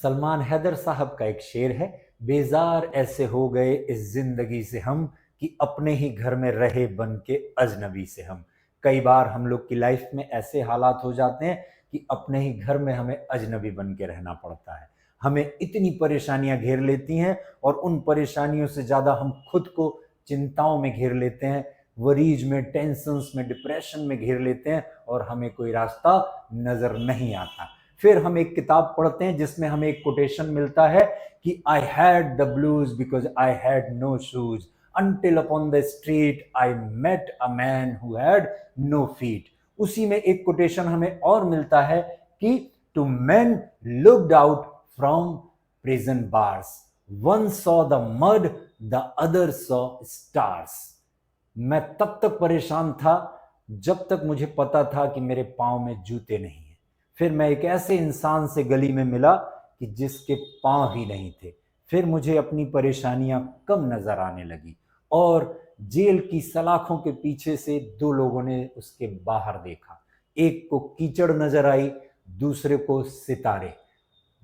सलमान हैदर साहब का एक शेर है, बेजार ऐसे हो गए इस जिंदगी से हम कि अपने ही घर में रहे बन के अजनबी से हम। कई बार हम लोग की लाइफ में ऐसे हालात हो जाते हैं कि अपने ही घर में हमें अजनबी बन के रहना पड़ता है। हमें इतनी परेशानियां घेर लेती हैं और उन परेशानियों से ज्यादा हम खुद को चिंताओं में घेर लेते हैं, वरीज में, टेंशन्स में, डिप्रेशन में घेर लेते हैं और हमें कोई रास्ता नजर नहीं आता। फिर हम एक किताब पढ़ते हैं जिसमें हमें एक कोटेशन मिलता है कि I had the blues because I had no shoes until upon the street I met a man who had no feet। उसी में एक कोटेशन हमें और मिलता है कि to men looked out from prison bars, one saw the mud, the other saw stars। मैं तब तक परेशान था जब तक मुझे पता था कि मेरे पांव में जूते नहीं है। फिर मैं एक ऐसे इंसान से गली में मिला कि जिसके पांव ही नहीं थे। फिर मुझे अपनी परेशानियां कम नजर आने लगी और जेल की सलाखों के पीछे से दो लोगों ने उसके बाहर देखा। एक को कीचड़ नजर आई, दूसरे को सितारे।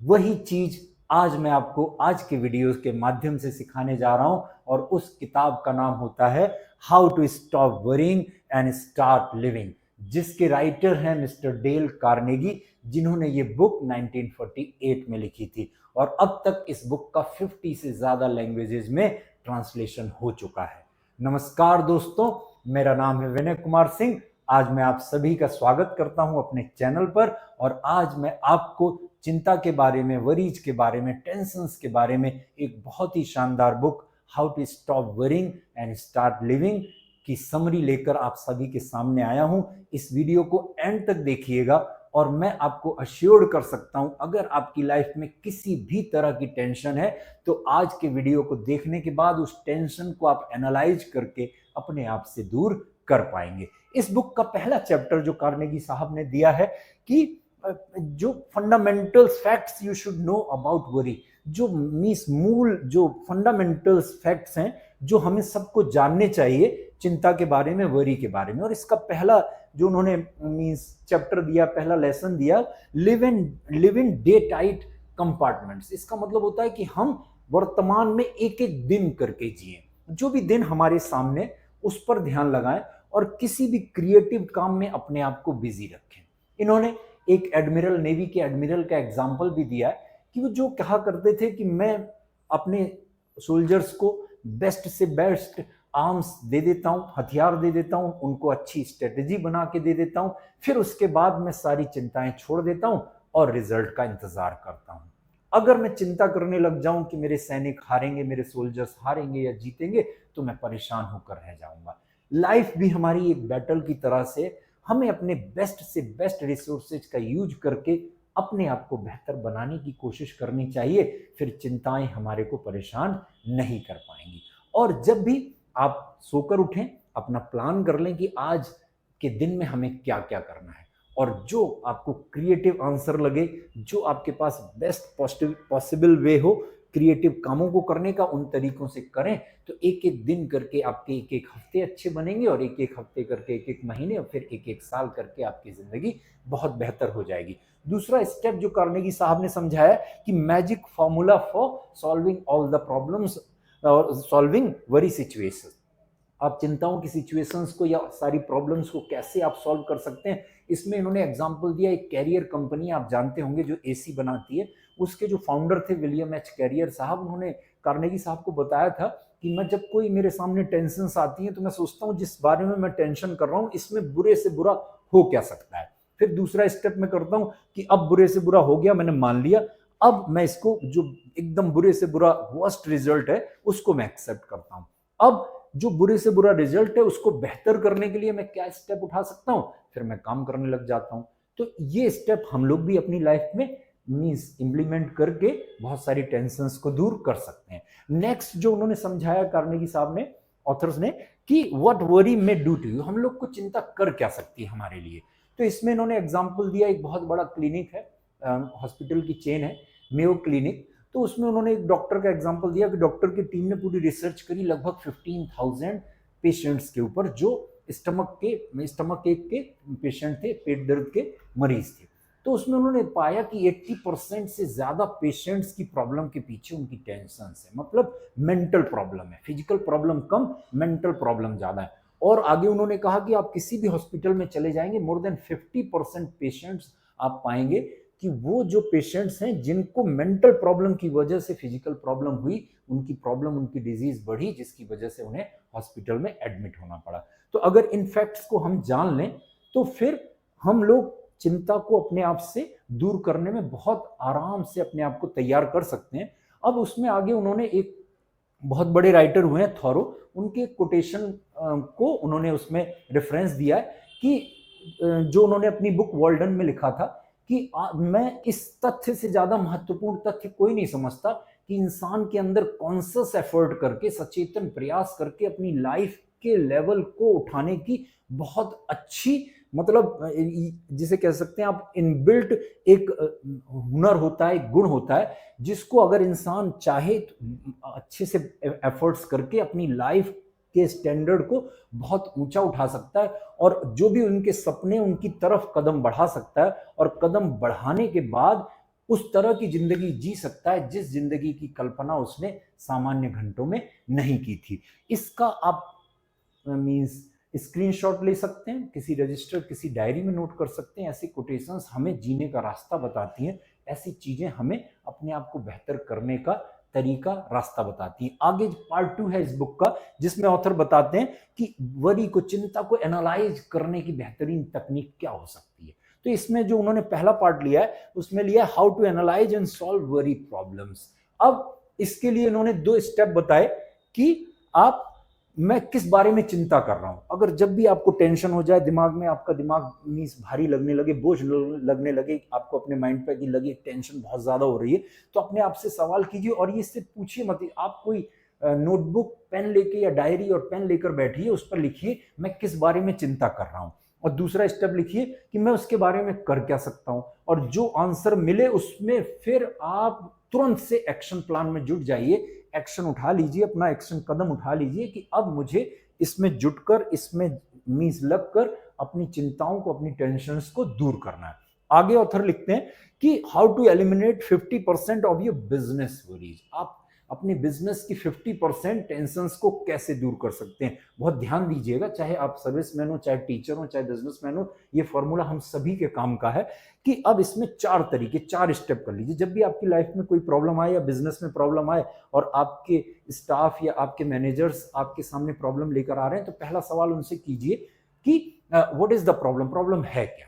वही चीज आज मैं आपको आज के वीडियो के माध्यम से सिखाने जा रहा हूं और उस किताब का नाम होता है how to stop worrying and start living, जिसके राइटर हैं मिस्टर डेल कार्नेगी, जिन्होंने ये बुक 1948 में लिखी थी और अब तक इस बुक का 50 से ज्यादा लैंग्वेजेस में ट्रांसलेशन हो चुका है। नमस्कार दोस्तों, मेरा नाम है विनय कुमार सिंह। आज मैं आप सभी का स्वागत करता हूं अपने चैनल पर और आज मैं आपको चिंता के बारे में, वरीज के बारे में, टेंशन्स के बारे में एक बहुत ही शानदार book how to stop worrying and start living की समरी लेकर आप सभी के सामने आया हूं। इस वीडियो को एंड तक देखिएगा और मैं आपको अश्योर कर सकता हूं अगर आपकी लाइफ में किसी भी तरह की टेंशन है तो आज के वीडियो को देखने के बाद उस टेंशन को आप एनालाइज करके अपने आप से दूर कर पाएंगे। इस बुक का पहला चैप्टर जो कार्नेगी साहब ने दिया है कि जो fundamental facts you should know about worry, जो मींस मूल जो फंडामेंटल फैक्ट्स हैं जो हमें सबको जानने चाहिए चिंता के बारे में, वरी के बारे में। और इसका पहला जो उन्होंने मींस चैप्टर दिया, पहला लेसन दिया, live in day tight compartments. इसका मतलब होता है कि हम वर्तमान में एक एक दिन करके जिए, जो भी दिन हमारे सामने उस पर ध्यान लगाएं और किसी भी क्रिएटिव काम में अपने आप को बिजी रखें। इन्होंने एक एडमिरल, नेवी के एडमिरल का एग्जाम्पल भी दिया है कि वो जो कहा करते थे कि मैं अपने सोल्जर्स को बेस्ट से बेस्ट आर्म्स दे देता हूं, हथियार दे देता हूं, उनको अच्छी स्ट्रेटेजी बना के दे देता हूं, फिर उसके बाद मैं सारी चिंताएं छोड़ देता हूं और रिजल्ट का इंतजार करता हूं। अगर मैं चिंता करने लग जाऊं कि मेरे सैनिक हारेंगे, मेरे सोल्जर्स हारेंगे या जीतेंगे, तो मैं परेशान होकर रह जाऊंगा। लाइफ भी हमारी एक बैटल की तरह से हमें अपने बेस्ट से बेस्ट रिसोर्सेज का यूज करके अपने आप को बेहतर बनाने की कोशिश करनी चाहिए। फिर चिंताएं हमारे को परेशान नहीं कर पाएंगी। और जब भी आप सोकर उठें, अपना प्लान कर लें कि आज के दिन में हमें क्या क्या करना है और जो आपको क्रिएटिव आंसर लगे, जो आपके पास बेस्ट पॉसिबल वे हो क्रिएटिव कामों को करने का, उन तरीकों से करें तो एक एक दिन करके आपके एक एक हफ्ते अच्छे बनेंगे और एक एक हफ्ते करके एक एक महीने और फिर एक एक साल करके आपकी जिंदगी बहुत बेहतर हो जाएगी। दूसरा स्टेप जो कार्नेगी साहब ने समझाया कि magic formula for solving all the problems और सॉल्विंग वरी सिचुएशन। आप चिंताओं की सिचुएशंस को या सारी प्रॉब्लम्स को कैसे आप सॉल्व कर सकते हैं, इसमें इन्होंने एग्जांपल दिया। एक कैरियर कंपनी आप जानते होंगे जो एसी बनाती है, उसके जो फाउंडर थे विलियम एच कैरियर साहब, उन्होंने कार्नेगी साहब को बताया था कि मैं जब कोई मेरे सामने टेंशन्स आती हैं तो मैं सोचता हूँ जिस बारे में मैं टेंशन कर रहा हूँ इसमें बुरे से बुरा हो क्या सकता है। फिर दूसरा स्टेप मैं करता हूँ कि अब बुरे से बुरा हो गया, मैंने मान लिया, अब मैं इसको जो एकदम बुरे से बुरा वर्स्ट रिजल्ट है उसको मैं एक्सेप्ट करता हूँ। अब जो बुरे से बुरा रिजल्ट है उसको बेहतर करने के लिए मैं क्या स्टेप उठा सकता हूं, फिर मैं काम करने लग जाता हूं। तो ये स्टेप हम लोग भी अपनी लाइफ में मींस इंप्लीमेंट करके बहुत सारी टेंशन्स को दूर कर सकते हैं। नेक्स्ट जो उन्होंने समझाया कार्नेगी साहब ने, ऑथर्स ने, कि what worry may do to you, हम लोग को चिंता कर क्या सकती है हमारे लिए। तो इसमें इन्होंने एग्जाम्पल दिया, एक बहुत बड़ा क्लिनिक है, हॉस्पिटल की चेन है मेयो क्लिनिक, तो उसमें उन्होंने एक डॉक्टर का एग्जांपल दिया कि डॉक्टर की टीम ने पूरी रिसर्च करी लगभग 15,000 पेशेंट्स के ऊपर जो स्टमक एक के पेशेंट थे, पेट दर्द के मरीज थे। तो उसमें उन्होंने पाया कि 80% से ज्यादा पेशेंट्स की प्रॉब्लम के पीछे उनकी टेंशन है, मतलब मेंटल प्रॉब्लम है, फिजिकल प्रॉब्लम कम, मेंटल प्रॉब्लम ज्यादा है। और आगे उन्होंने कहा कि आप किसी भी हॉस्पिटल में चले जाएंगे, मोर देन 50% पेशेंट्स आप पाएंगे कि वो जो पेशेंट्स हैं जिनको मेंटल प्रॉब्लम की वजह से फिजिकल प्रॉब्लम हुई, उनकी प्रॉब्लम, उनकी डिजीज बढ़ी, जिसकी वजह से उन्हें हॉस्पिटल में एडमिट होना पड़ा। तो अगर इन फैक्ट्स को हम जान लें तो फिर हम लोग चिंता को अपने आप से दूर करने में बहुत आराम से अपने आप को तैयार कर सकते हैं। अब उसमें आगे उन्होंने एक बहुत बड़े राइटर हुए हैं थॉरो, उनके कोटेशन को उन्होंने उसमें रेफरेंस दिया है कि जो उन्होंने अपनी बुक वॉल्डन में लिखा था कि मैं इस तथ्य से ज्यादा महत्वपूर्ण तथ्य कोई नहीं समझता कि इंसान के अंदर कॉन्शियस एफर्ट करके, सचेतन प्रयास करके अपनी लाइफ के लेवल को उठाने की बहुत अच्छी, मतलब जिसे कह सकते हैं आप इनबिल्ट एक हुनर होता है, एक गुण होता है, जिसको अगर इंसान चाहे तो अच्छे से एफर्ट्स करके अपनी लाइफ के स्टैंडर्ड को बहुत ऊंचा उठा सकता है और जो भी उनके सपने उनकी तरफ कदम बढ़ा सकता है और कदम बढ़ाने के बाद उस तरह की जिंदगी जी सकता है जिस जिंदगी की कल्पना उसने सामान्य घंटों में नहीं की थी। इसका आप मींस स्क्रीनशॉट ले सकते हैं, किसी रजिस्टर, किसी डायरी में नोट कर सकते हैं। ऐसी कोटेशंस हमें जीने का रास्ता बताती हैं, ऐसी चीजें हमें अपने आप को बेहतर करने का तरीका, रास्ता बताती हैं। आगे पार्ट 2 है इस बुक का, जिसमें ऑथर बताते हैं कि वरी को, चिंता को एनालाइज करने की बेहतरीन तकनीक क्या हो सकती है। तो इसमें जो उन्होंने पहला पार्ट लिया है उसमें लिया है how to analyse and solve worry problems. अब इसके लिए इन्होंने 2 स्टेप बताए कि आप, मैं किस बारे में चिंता कर रहा हूं। अगर जब भी आपको टेंशन हो जाए, दिमाग में आपका दिमाग मीन्स भारी लगने लगे, बोझ लगने लगे, आपको अपने माइंड पे कि लगे टेंशन बहुत ज्यादा हो रही है, तो अपने आप से सवाल कीजिए और ये सिर्फ पूछिए मत, आप कोई नोटबुक पेन लेके या डायरी और पेन लेकर बैठिए, उस पर लिखिए मैं किस बारे में चिंता कर रहा हूं, और दूसरा स्टेप लिखिए कि मैं उसके बारे में कर क्या सकता हूं, और जो आंसर मिले उसमें फिर आप तुरंत से एक्शन प्लान में जुट जाइए, एक्शन उठा लीजिए, अपना एक्शन कदम उठा लीजिए कि अब मुझे इसमें जुटकर, इसमें मींस लगकर अपनी चिंताओं को, अपनी टेंशन्स को दूर करना है। आगे ऑथर लिखते हैं कि how to eliminate 50% of your business worries. आप अपने बिजनेस की 50% टेंशन्स को कैसे दूर कर सकते हैं। बहुत ध्यान दीजिएगा, चाहे आप सर्विसमैन हो, चाहे टीचर हो, चाहे बिजनेसमैन हो, ये फॉर्मूला हम सभी के काम का है कि अब इसमें 4 तरीके, 4 स्टेप कर लीजिए। जब भी आपकी लाइफ में कोई प्रॉब्लम आए या बिजनेस में प्रॉब्लम आए और आपके स्टाफ या आपके मैनेजर्स आपके सामने प्रॉब्लम लेकर आ रहे हैं, तो पहला सवाल उनसे कीजिए कि what is the problem, problem है क्या।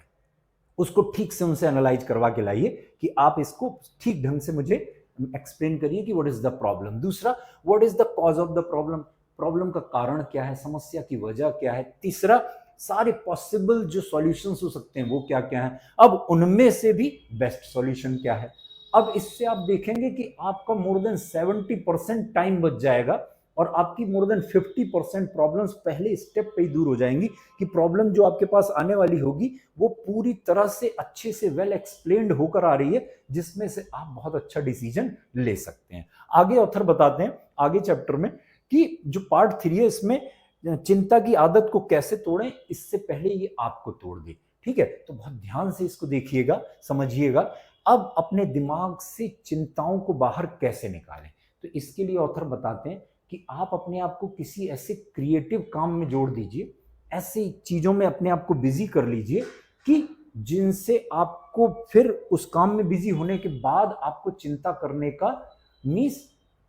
उसको ठीक से उनसे एनालाइज करवा के लाइए कि आप इसको ठीक ढंग से मुझे एक्सप्लेन करिए कि व्हाट इज द प्रॉब्लम। दूसरा, what is the cause of the problem, problem का कारण क्या है, समस्या की वजह क्या है। तीसरा, सारे पॉसिबल जो सॉल्यूशंस हो सकते हैं वो क्या क्या है, अब उनमें से भी बेस्ट सॉल्यूशन क्या है। अब इससे आप देखेंगे कि आपका मोर देन 70% टाइम बच जाएगा और आपकी मोर देन 50% प्रॉब्लम्स पहले स्टेप पे ही दूर हो जाएंगी कि प्रॉब्लम जो आपके पास आने वाली होगी वो पूरी तरह से अच्छे से वेल एक्सप्लेन्ड होकर आ रही है, जिसमें से आप बहुत अच्छा डिसीजन ले सकते हैं। आगे ऑथर बताते हैं आगे चैप्टर में कि जो पार्ट 3 है इसमें चिंता की आदत को कैसे तोड़ें, इससे पहले ये आपको तोड़ दे। ठीक है, तो बहुत ध्यान से इसको देखिएगा, समझिएगा। अब अपने दिमाग से चिंताओं को बाहर कैसे निकालें, तो इसके लिए ऑथर बताते हैं कि आप अपने आप को किसी ऐसे क्रिएटिव काम में जोड़ दीजिए, ऐसी चीजों में अपने आप को बिजी कर लीजिए कि जिनसे आपको फिर उस काम में बिजी होने के बाद आपको चिंता करने का मीन्स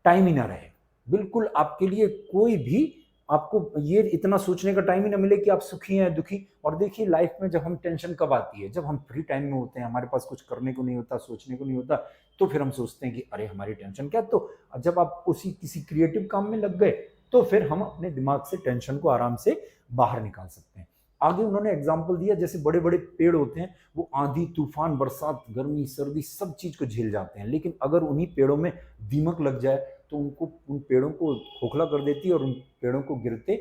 टाइम ही ना रहे। बिल्कुल आपके लिए कोई भी, आपको ये इतना सोचने का टाइम ही ना मिले कि आप सुखी हैं दुखी। और देखिए लाइफ में जब हम, टेंशन कब आती है, जब हम फ्री टाइम में होते हैं, हमारे पास कुछ करने को नहीं होता, सोचने को नहीं होता, तो फिर हम सोचते हैं कि अरे हमारी टेंशन क्या। तो जब आप उसी किसी क्रिएटिव काम में लग गए तो फिर हम अपने दिमाग से टेंशन को आराम से बाहर निकाल सकते हैं। आगे उन्होंने एग्जाम्पल दिया, जैसे बड़े बड़े पेड़ होते हैं, वो आंधी तूफान, बरसात, गर्मी, सर्दी सब चीज को झेल जाते हैं, लेकिन अगर उन्हीं पेड़ों में दीमक लग जाए तो उनको, उन पेड़ों को खोखला कर देती है और उन पेड़ों को गिरते,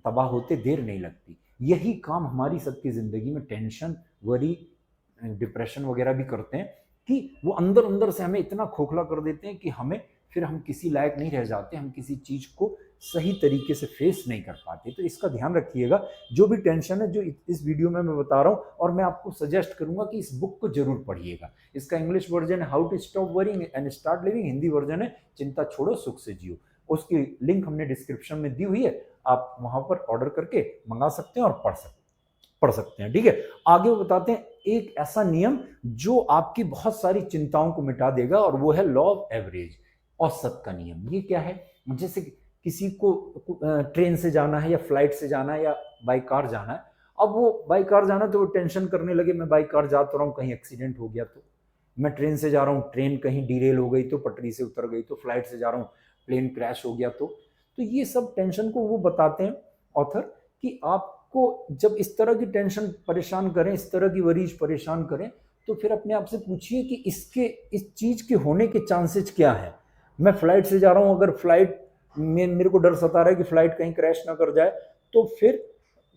तबाह होते देर नहीं लगती। यही काम हमारी सबकी जिंदगी में टेंशन, वरी, डिप्रेशन वगैरह भी करते हैं कि वो अंदर अंदर से हमें इतना खोखला कर देते हैं कि हमें फिर हम किसी लायक नहीं रह जाते, हम किसी चीज को सही तरीके से फेस नहीं कर पाते। तो इसका ध्यान रखिएगा। जो भी टेंशन है जो इस वीडियो में मैं बता रहा हूँ, और मैं आपको सजेस्ट करूंगा कि इस बुक को जरूर पढ़िएगा। इसका इंग्लिश वर्जन है how to stop worrying and start living, Hindi version है चिंता छोड़ो सुख से जियो। उसकी लिंक हमने डिस्क्रिप्शन में दी हुई है, आप वहां पर ऑर्डर करके मंगा सकते हैं और पढ़ सकते हैं। ठीक है, आगे वो बताते हैं एक ऐसा नियम जो आपकी बहुत सारी चिंताओं को मिटा देगा, और वो है लॉ ऑफ एवरेज, औसत का नियम। ये क्या है? जैसे किसी को ट्रेन से जाना है या फ्लाइट से जाना है या बाई कार जाना है। अब वो बाई कार जाना है तो वो टेंशन करने लगे, मैं बाई कार जा तो रहा हूँ, कहीं एक्सीडेंट हो गया तो। मैं ट्रेन से जा रहा हूँ, ट्रेन कहीं डिरेल हो गई तो, पटरी से उतर गई तो। फ्लाइट से जा रहा हूँ, प्लेन क्रैश हो गया तो ये सब टेंशन को वो बताते हैं ऑथर कि आपको जब इस तरह की टेंशन परेशान करें, इस तरह की वरीज परेशान करें, तो फिर अपने आप से पूछिए कि इस चीज के होने के चांसेस क्या है। मैं फ्लाइट से जा रहा हूँ, अगर फ्लाइट में मेरे को डर सता रहा है कि फ्लाइट कहीं क्रैश ना कर जाए, तो फिर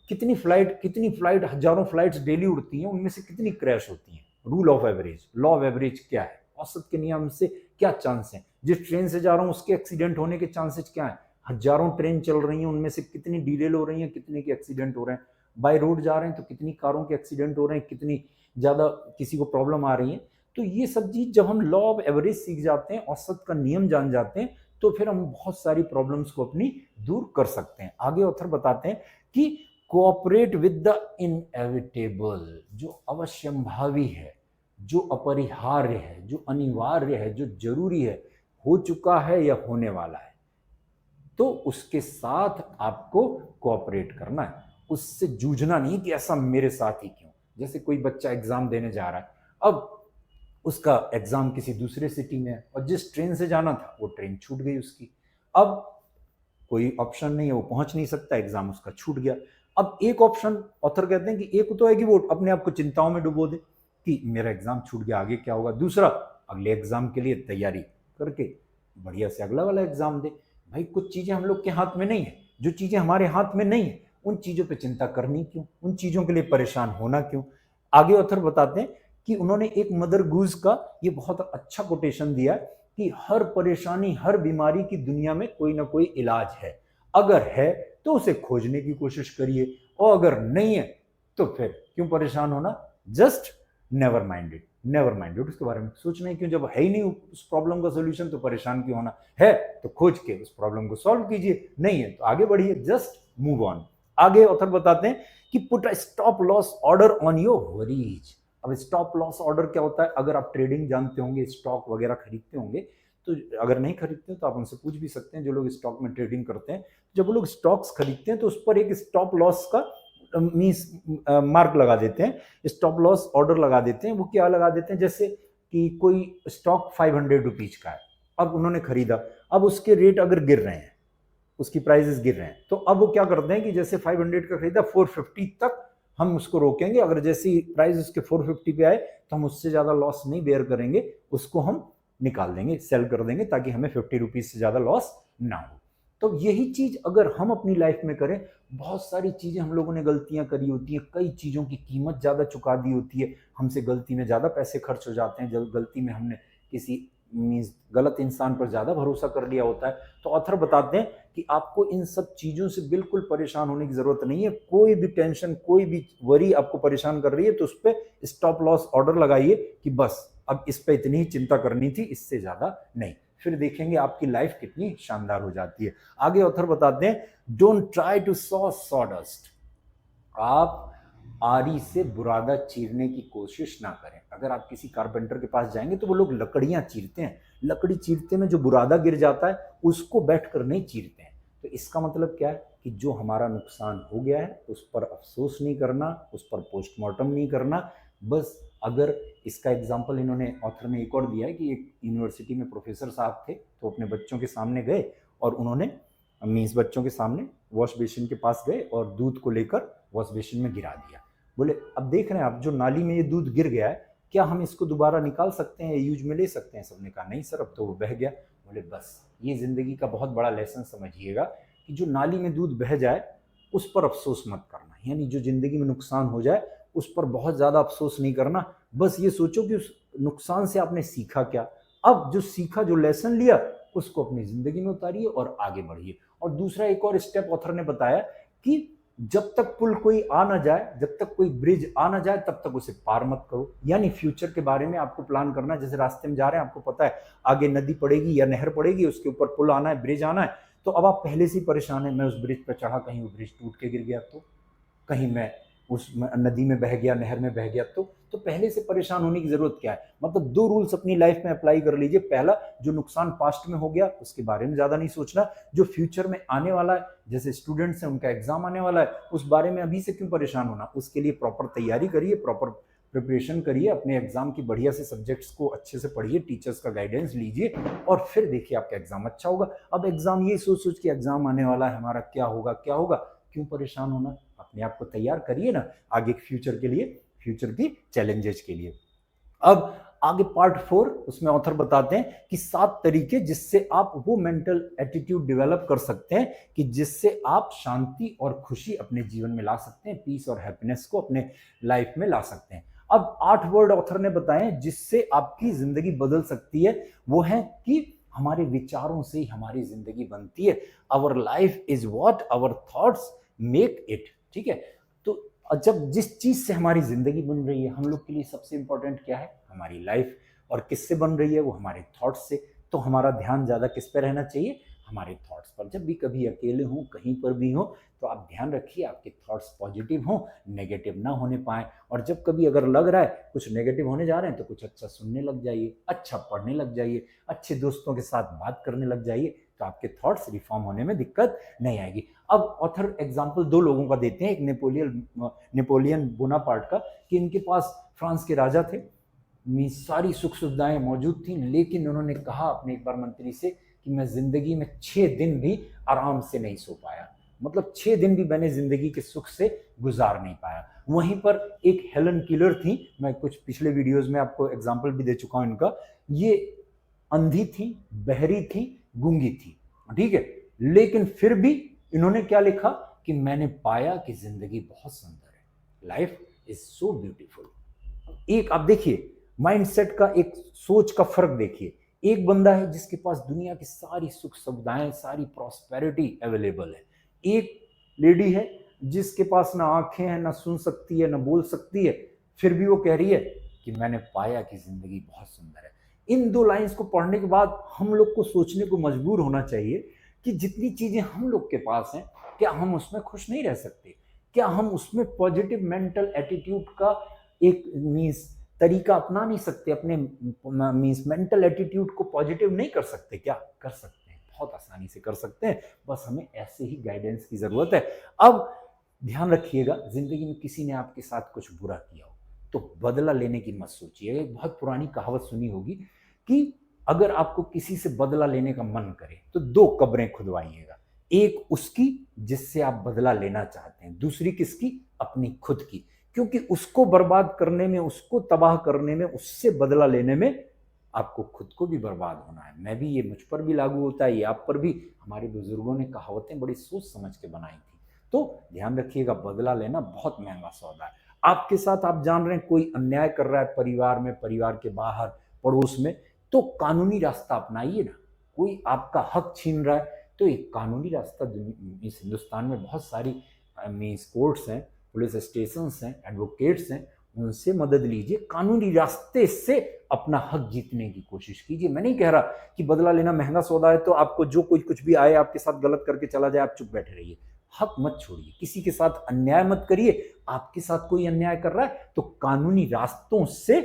कितनी फ्लाइट हजारों फ्लाइट्स डेली उड़ती हैं, उनमें से कितनी क्रैश होती हैं? Rule of average, law of average क्या है? औसत के नियम से क्या चांस है? जिस ट्रेन से जा रहा हूँ उसके एक्सीडेंट होने के चांसेस क्या है? हजारों ट्रेन चल रही हैं, उनमें से कितनी डिरेल हो रही हैं, कितने के एक्सीडेंट हो रहे हैं? बाय रोड जा रहे हैं तो कितनी कारों के एक्सीडेंट हो रहे हैं, कितनी ज्यादा किसी को प्रॉब्लम आ रही है? तो ये सब चीज जब हम लॉ ऑफ एवरेज सीख जाते हैं, औसत का नियम जान जाते हैं, तो फिर हम बहुत सारी प्रॉब्लम्स को अपनी दूर कर सकते हैं। आगे ऑथर बताते हैं कि कोऑपरेट विद द इनएविटेबल, जो अवश्यंभावी है, जो अपरिहार्य है, जो अनिवार्य है, जो जरूरी है, हो चुका है या होने वाला है, तो उसके साथ आपको कोऑपरेट करना है, उससे जूझना नहीं कि ऐसा मेरे साथ ही क्यों। जैसे कोई बच्चा एग्जाम देने जा रहा है, अब उसका एग्जाम किसी दूसरे सिटी में है, और जिस ट्रेन से जाना था वो ट्रेन छूट गई उसकी। अब कोई ऑप्शन नहीं है, वो पहुंच नहीं सकता, एग्जाम उसका छूट गया। अब एक ऑप्शन ऑथर कहते हैं कि एक तो है कि वो अपने आप को चिंताओं में डुबो दे कि मेरा एग्जाम छूट गया, आगे क्या होगा। दूसरा, अगले एग्जाम के लिए तैयारी करके बढ़िया से अगला वाला एग्जाम दे। भाई कुछ चीजें हम लोग के हाथ में नहीं है, जो चीजें हमारे हाथ में नहीं है उन चीजों पे चिंता करनी क्यों, उन चीजों के लिए परेशान होना क्यों। आगे ऑथर बताते हैं कि उन्होंने एक मदर गूज का ये बहुत अच्छा कोटेशन दिया कि हर परेशानी, हर बीमारी की दुनिया में कोई ना कोई इलाज है। अगर है तो उसे खोजने की कोशिश करिए, और अगर नहीं है तो फिर क्यों परेशान होना। जस्ट नेवर माइंडेड, उसके बारे में सोचना ही क्यों। जब है ही नहीं उस प्रॉब्लम का सोल्यूशन तो परेशान क्यों होना है? तो खोज के उस प्रॉब्लम को सॉल्व कीजिए, नहीं है तो आगे बढ़िए, जस्ट मूव ऑन। आगे ऑथर बताते हैं कि put a stop loss order on your worries. अब स्टॉप लॉस ऑर्डर क्या होता है? अगर आप ट्रेडिंग जानते होंगे, स्टॉक वगैरह खरीदते होंगे, तो अगर नहीं खरीदते तो आप उनसे पूछ भी सकते हैं, जो लोग स्टॉक में ट्रेडिंग करते हैं। जब वो लोग स्टॉक्स खरीदते हैं तो उस पर एक स्टॉप लॉस का मीन्स मार्क लगा देते हैं, स्टॉप लॉस ऑर्डर लगा देते हैं। वो क्या लगा देते हैं? जैसे कि कोई स्टॉक 500 रुपीज का है, अब उन्होंने खरीदा, अब उसके रेट अगर गिर रहे हैं, उसकी प्राइसेस गिर रहे हैं, तो अब वो क्या करते हैं कि जैसे 500 का खरीदा, 450 तक हम उसको रोकेंगे। अगर जैसे प्राइस उसके 450 पे आए तो हम उससे ज्यादा लॉस नहीं बेयर करेंगे, उसको हम निकाल देंगे, सेल कर देंगे, ताकि हमें 50 रुपीज से ज्यादा लॉस ना हो। तो यही चीज अगर हम अपनी लाइफ में करें, बहुत सारी चीजें हम लोगों ने गलतियां करी होती हैं, कई चीजों की कीमत ज्यादा चुका दी होती है, हमसे गलती में ज्यादा पैसे खर्च हो जाते हैं, जब गलती में हमने किसी मीन्स गलत इंसान पर ज्यादा भरोसा कर लिया होता है। तो ऑथर बताते हैं कि आपको इन सब चीजों से बिल्कुल परेशान होने की जरूरत नहीं है। कोई भी टेंशन, कोई भी वरी आपको परेशान कर रही है तो उस पर स्टॉप लॉस ऑर्डर लगाइए कि बस अब इस पे इतनी ही चिंता करनी थी, इससे ज्यादा नहीं। फिर देखेंगे आपकी लाइफ कितनी शानदार हो जाती है। आगे ऑथर बताते हैं don't try to saw sawdust. आप आरी से बुरादा चीरने की कोशिश ना करें। अगर आप किसी कारपेंटर के पास जाएंगे तो वो लोग लकड़ियां चीरते हैं, लकड़ी चीरते में जो बुरादा गिर जाता है उसको बैठकर नहीं चीरते हैं। तो इसका मतलब क्या है कि जो हमारा नुकसान हो गया है उस पर अफसोस नहीं करना, उस पर पोस्टमार्टम नहीं करना। बस अगर इसका एग्जाम्पल इन्होंने ऑथर ने एक और दिया है कि एक यूनिवर्सिटी में प्रोफेसर साहब थे, तो अपने बच्चों के सामने गए और उन्होंने मीन्स बच्चों के सामने वॉश बेसिन के पास गए और दूध को लेकर वॉश बेसिन में गिरा दिया। बोले अब देख रहे हैं आप, जो नाली में ये दूध गिर गया है, क्या हम इसको दोबारा निकाल सकते हैं, यूज में ले सकते हैं? सबने कहा नहीं सर, अब तो वो बह गया। बोले बस ये जिंदगी का बहुत बड़ा लेसन समझिएगा कि जो नाली में दूध बह जाए उस पर अफसोस मत करना। यानी जो जिंदगी में नुकसान हो जाए उस पर बहुत ज्यादा अफसोस नहीं करना। बस ये सोचो कि उस नुकसान से आपने सीखा क्या। अब जो सीखा, जो लेसन लिया, उसको अपनी जिंदगी में उतारिए और आगे बढ़िए। और दूसरा एक और स्टेप ऑथर ने बताया कि जब तक पुल कोई आ ना जाए, जब तक कोई ब्रिज आ ना जाए, तब तक उसे पार मत करो। यानी फ्यूचर के बारे में आपको प्लान करना है। जैसे रास्ते में जा रहे हैं, आपको पता है आगे नदी पड़ेगी या नहर पड़ेगी, उसके ऊपर पुल आना है, ब्रिज आना है, तो अब आप पहले से ही परेशान है, मैं उस ब्रिज पर चढ़ा, कहीं वो ब्रिज टूट के गिर गया तो, कहीं मैं उस नदी में बह गया, नहर में बह गया तो पहले से परेशान होने की जरूरत क्या है। मतलब 2 रूल्स अपनी लाइफ में अप्लाई कर लीजिए। पहला, जो नुकसान पास्ट में हो गया उसके बारे में ज्यादा नहीं सोचना, जो फ्यूचर में आने वाला है, जैसे स्टूडेंट्स हैं उनका एग्जाम आने वाला है, उस बारे में अभी से क्यों परेशान होना। उसके लिए प्रॉपर तैयारी करिए, प्रॉपर प्रिपरेशन करिए, अपने एग्जाम की बढ़िया से सब्जेक्ट्स को अच्छे से पढ़िए, टीचर्स का गाइडेंस लीजिए और फिर देखिए आपका एग्जाम अच्छा होगा। अब एग्जाम ये सोच सोच के एग्जाम आने वाला है, हमारा क्या होगा क्या होगा, क्यों परेशान होना। अपने आप को तैयार करिए ना आगे फ्यूचर के लिए, फ्यूचर की चैलेंजेस के लिए। अब आगे पार्ट 4, उसमें ऑथर बताते हैं कि 7 तरीके जिससे आप वो मेंटल एटीट्यूड डेवलप कर सकते हैं कि जिससे आप शांति और खुशी अपने जीवन में ला सकते हैं, पीस और हैप्पीनेस को अपने लाइफ में ला सकते हैं। अब 8 वर्ड ऑथर ने बताए जिससे आपकी जिंदगी बदल सकती है। वो है कि हमारे विचारों से ही हमारी जिंदगी बनती है। Our life is what our thoughts make it. ठीक है, तो जब जिस चीज से हमारी जिंदगी बन रही है, हम लोग के लिए सबसे इंपॉर्टेंट क्या है, हमारी लाइफ। और किससे बन रही है, वो हमारे थॉट्स से। तो हमारा ध्यान ज्यादा किस पे रहना चाहिए, हमारे थॉट्स पर। जब भी कभी अकेले हो, कहीं पर भी हो, तो आप ध्यान रखिए आपके थॉट्स पॉजिटिव हो, नेगेटिव ना होने पाए। और जब कभी अगर लग रहा है कुछ नेगेटिव होने जा रहे हैं, तो कुछ अच्छा सुनने लग जाइए, अच्छा पढ़ने लग जाइए, अच्छे दोस्तों के साथ बात करने लग जाइए, तो आपके थॉट्स रिफॉर्म होने में दिक्कत नहीं आएगी। अब ऑथर एग्जाम्पल 2 लोगों का देते हैं, एक नेपोलियन बोनापार्ट का, कि इनके पास फ्रांस के राजा थे, सारी सुख सुविधाएं मौजूद थी, लेकिन उन्होंने कहा अपने एक बार मंत्री से कि मैं जिंदगी में 6 दिन भी आराम से नहीं सो पाया। मतलब 6 दिन भी मैंने जिंदगी के सुख से गुजार नहीं पाया। वहीं पर एक हेलन किलर थी, मैं कुछ पिछले वीडियोस में आपको एग्जाम्पल भी दे चुका हूं इनका। ये अंधी थी, बहरी थी, गूंगी थी, ठीक है, लेकिन फिर भी इन्होंने क्या लिखा कि मैंने पाया कि जिंदगी बहुत सुंदर है, लाइफ इज सो ब्यूटीफुल। एक आप देखिए माइंडसेट का, एक सोच का फर्क देखिए। एक बंदा है जिसके पास दुनिया की सारी सुख सुविधाएं, सारी प्रॉस्पेरिटी अवेलेबल है। एक लेडी है जिसके पास ना आंखें हैं, ना सुन सकती है, ना बोल सकती है, फिर भी वो कह रही है कि मैंने पाया कि जिंदगी बहुत सुंदर है। इन 2 लाइंस को पढ़ने के बाद हम लोग को सोचने को मजबूर होना चाहिए कि जितनी चीजें हम लोग के पास हैं, क्या हम उसमें खुश नहीं रह सकते? क्या हम उसमें पॉजिटिव मेंटल एटीट्यूड का एक मीन्स तरीका अपना नहीं सकते? अपने मीन्स मेंटल एटीट्यूड को पॉजिटिव नहीं कर सकते? क्या कर सकते हैं, बहुत आसानी से कर सकते हैं, बस हमें ऐसे ही गाइडेंस की जरूरत है। अब ध्यान रखिएगा, जिंदगी में किसी ने आपके साथ कुछ बुरा किया हो तो बदला लेने की मत सोचिए। एक बहुत पुरानी कहावत सुनी होगी कि अगर आपको किसी से बदला लेने का मन करे तो 2 कब्रें खुदवाइएगा, एक उसकी जिससे आप बदला लेना चाहते हैं, दूसरी किसकी, अपनी खुद की। क्योंकि उसको बर्बाद करने में, उसको तबाह करने में, उससे बदला लेने में आपको खुद को भी बर्बाद होना है। मैं भी, ये मुझ पर भी लागू होता है, ये आप पर भी। हमारे बुजुर्गों ने कहावतें बड़ी सोच समझ के बनाई थी। तो ध्यान रखिएगा, बदला लेना बहुत महंगा सौदा है। आपके साथ आप जान रहे हैं कोई अन्याय कर रहा है, परिवार में, परिवार के बाहर, पड़ोस में, तो कानूनी रास्ता अपनाइए ना। कोई आपका हक छीन रहा है तो एक कानूनी रास्ता, इस हिंदुस्तान में बहुत सारी मीन्स कोर्ट्स हैं, पुलिस स्टेशन हैं, एडवोकेट्स हैं, उनसे मदद लीजिए, कानूनी रास्ते से अपना हक जीतने की कोशिश कीजिए। मैं नहीं कह रहा कि बदला लेना महंगा सौदा है तो आपको जो कोई कुछ भी आए आपके साथ गलत करके चला जाए आप चुप बैठे रहिए। हक मत छोड़िए, किसी के साथ अन्याय मत करिए। आपके साथ कोई अन्याय कर रहा है तो कानूनी रास्तों से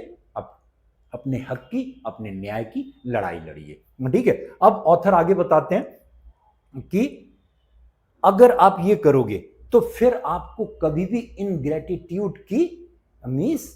अपने हक की, अपने न्याय की लड़ाई लड़िए, ठीक है। अब ऑथर आगे बताते हैं कि अगर आप ये करोगे तो फिर आपको कभी भी इनग्रेटिट्यूड की मीन्स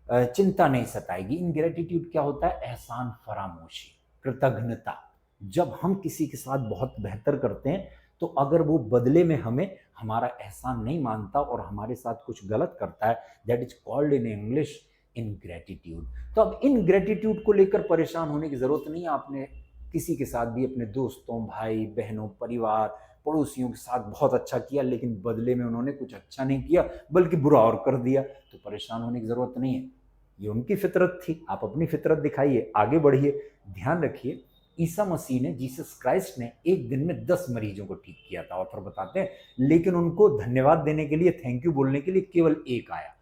चिंता नहीं सताएगी। इनग्रेटिट्यूड क्या होता है? एहसान फरामोशी, कृतज्ञता। जब हम किसी के साथ बहुत बेहतर करते हैं तो अगर वो बदले में हमें हमारा एहसान नहीं मानता और हमारे साथ कुछ गलत करता है, that is called in English ingratitude. तो अब इनग्रेटिट्यूड को लेकर परेशान होने की जरूरत नहीं है। आपने किसी के साथ भी, अपने दोस्तों, भाई बहनों, परिवार, पड़ोसियों के साथ बहुत अच्छा किया, लेकिन बदले में उन्होंने कुछ अच्छा नहीं किया बल्कि बुरा और कर दिया, तो परेशान होने की जरूरत नहीं है। ये उनकी फितरत थी, आप अपनी फितरत दिखाइए, आगे बढ़िए। ध्यान रखिए, ईसा मसीह ने, जीसस क्राइस्ट ने एक दिन में 10 मरीजों को ठीक किया था, ऑथर बताते हैं, लेकिन उनको धन्यवाद देने के लिए, थैंक यू बोलने के लिए केवल एक आया,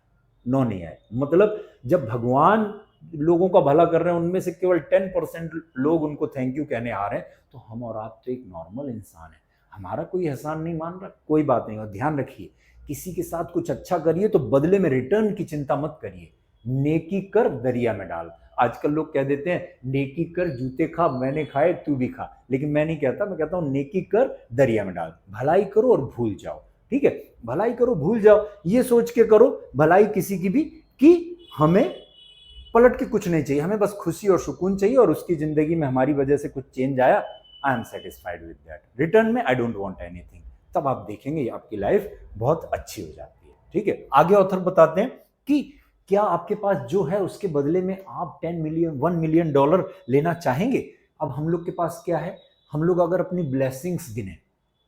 9 नहीं आए। मतलब जब भगवान लोगों का भला कर रहे हैं, उनमें से केवल 10% लोग उनको थैंक यू कहने आ रहे हैं, तो हम और आप तो एक नॉर्मल इंसान है, हमारा कोई एहसान नहीं मान रहा, कोई बात नहीं। और ध्यान रखिए, किसी के साथ कुछ अच्छा करिए तो बदले में रिटर्न की चिंता मत करिए, नेकी कर दरिया में डाल। आजकल लोग कह देते हैं नेकी कर जूते खा, मैंने खाए तू भी खा, लेकिन मैं नहीं कहता, मैं कहता हूं नेकी कर दरिया में डाल। भलाई करो और भूल जाओ, ठीक है, भलाई करो भूल जाओ, ये सोच के करो भलाई किसी की भी कि हमें पलट के कुछ नहीं चाहिए, हमें बस खुशी और सुकून चाहिए, और उसकी जिंदगी में हमारी वजह से कुछ चेंज आया, I am satisfied with that, return में आई डोंट वांट एनीथिंग। तब आप देखेंगे आपकी लाइफ बहुत अच्छी हो जाती है, ठीक है। आगे ऑथर बताते हैं कि क्या आपके पास जो है उसके बदले में आप 10 मिलियन, $1 मिलियन लेना चाहेंगे? अब हम लोग के पास क्या है, हम लोग अगर अपनी ब्लेसिंग्स गिने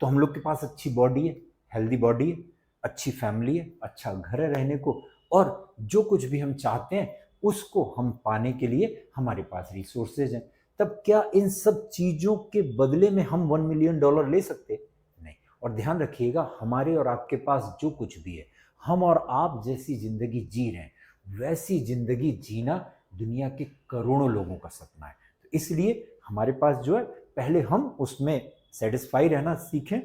तो हम लोग के पास अच्छी बॉडी है, हेल्दी बॉडी है, अच्छी फैमिली है, अच्छा घर है रहने को, और जो कुछ भी हम चाहते हैं उसको हम पाने के लिए हमारे पास रिसोर्सेज हैं। तब क्या इन सब चीजों के बदले में हम $1 मिलियन ले सकते? नहीं। और ध्यान रखिएगा, हमारे और आपके पास जो कुछ भी है, हम और आप जैसी जिंदगी जी रहे हैं, वैसी जिंदगी जीना दुनिया के करोड़ों लोगों का सपना है। तो इसलिए हमारे पास जो है, पहले हम उसमें सेटिस्फाई रहना सीखें।